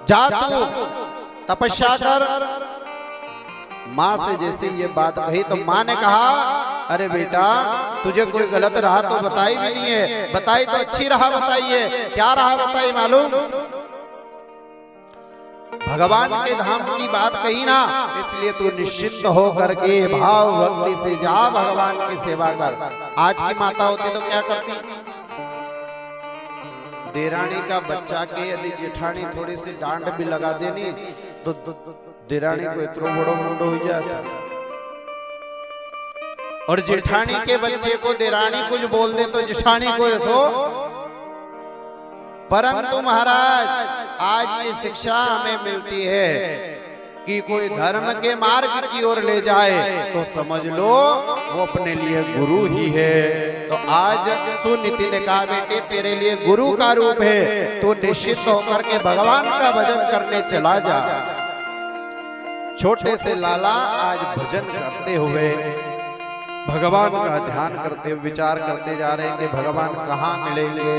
जा तू तपस्या कर। माँ से जैसे ये बात कही तो माँ ने कहा, अरे बेटा तुझे कोई गलत रहा तो बताई भी नहीं है, बताई तो अच्छी रहा बताइए। क्या रहा बताई मालूम? भगवान के धाम की बात कही ना, इसलिए तू निश्चिंत हो करके भाव भक्ति से जा, भगवान की सेवा कर। आज की माता होती तो क्या करती? देरानी का बच्चा के यदि जेठानी थोड़ी सी डांट भी लगा देनी तो देरानी को इतना बड़ो मुंडो हो जाए, और जेठानी के बच्चे को देरानी कुछ बोल दे तो जेठानी को तो। परंतु महाराज आज ये शिक्षा हमें मिलती है कि कोई धर्म के मार्ग की ओर ले जाए तो समझ लो वो अपने लिए गुरु ही है। तो आज सुनीति ने कहा, बेटे तेरे लिए गुरु का रूप है, तो निश्चित होकर के भगवान का भजन करने चला जा। छोटे से लाला आज भजन करते हुए भगवान का ध्यान करते हुए विचार करते जा रहे हैं कि भगवान कहाँ मिलेंगे,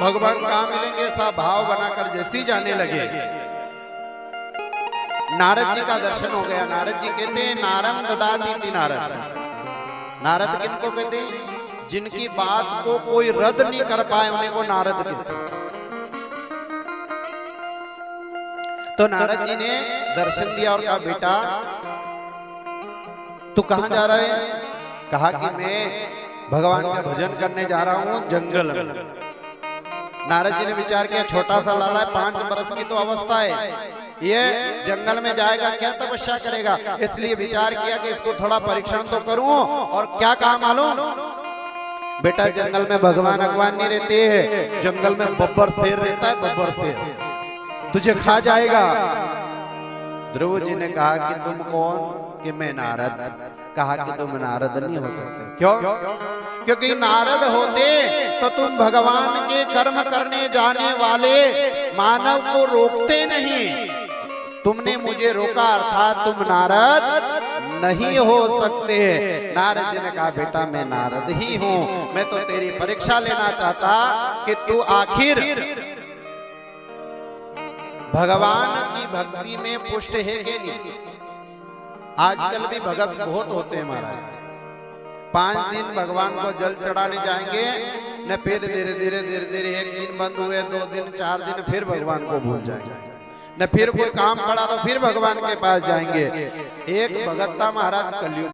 भगवान कहाँ मिलेंगे। ऐसा भाव बनाकर जैसे जाने लगे, नारद जी का दर्शन हो गया। नारद जी कहते हैं, नारम ददाति नारद। नारद किनको कहते हैं? जिनकी बात को कोई रद्द नहीं कर पाए उन्हें को नारद कहते हैं। तो नारद जी ने दर्शन दिया और कहा, बेटा तू कहां जा रहा है? कहा कि मैं भगवान का भजन करने जा रहा हूं जंगल में। नारद जी ने विचार किया, छोटा सा लाला है, 5 बरस की तो अवस्था है, ये जंगल में जाएगा क्या तपस्या करेगा? इसलिए विचार किया कि इसको थोड़ा परीक्षण तो करूं। और क्या कहा मालूम? बेटा जंगल में भगवान भगवान नहीं रहते हैं, जंगल में बब्बर शेर रहता है, बब्बर शेर तुझे खा जाएगा। ध्रुव जी ने कहा कि तुम कौन? कि मैं नारद। कहा कि तुम नारद नहीं हो सकते। क्यों? क्योंकि नारद होते तो तुम भगवान के कर्म करने जाने वाले मानव को रोकते नहीं, तुमने मुझे रोका, अर्थात तुम नारद नहीं हो सकते। नारद जी ने कहा, बेटा मैं नारद ही हूं, मैं तो तेरी परीक्षा लेना चाहता कि तू आखिर भगवान की भक्ति में पुष्ट है कि नहीं। आजकल भी भगत बहुत होते हैं महाराज, 5 दिन भगवान को जल चढ़ाने जाएंगे न, फिर धीरे धीरे 1 दिन बंद हुए, 2 दिन 4 दिन फिर भगवान को भूल जाएंगे न, फिर कोई काम पड़ा तो फिर भगवान के पास जाएंगे। एक भगत था महाराज कलयुग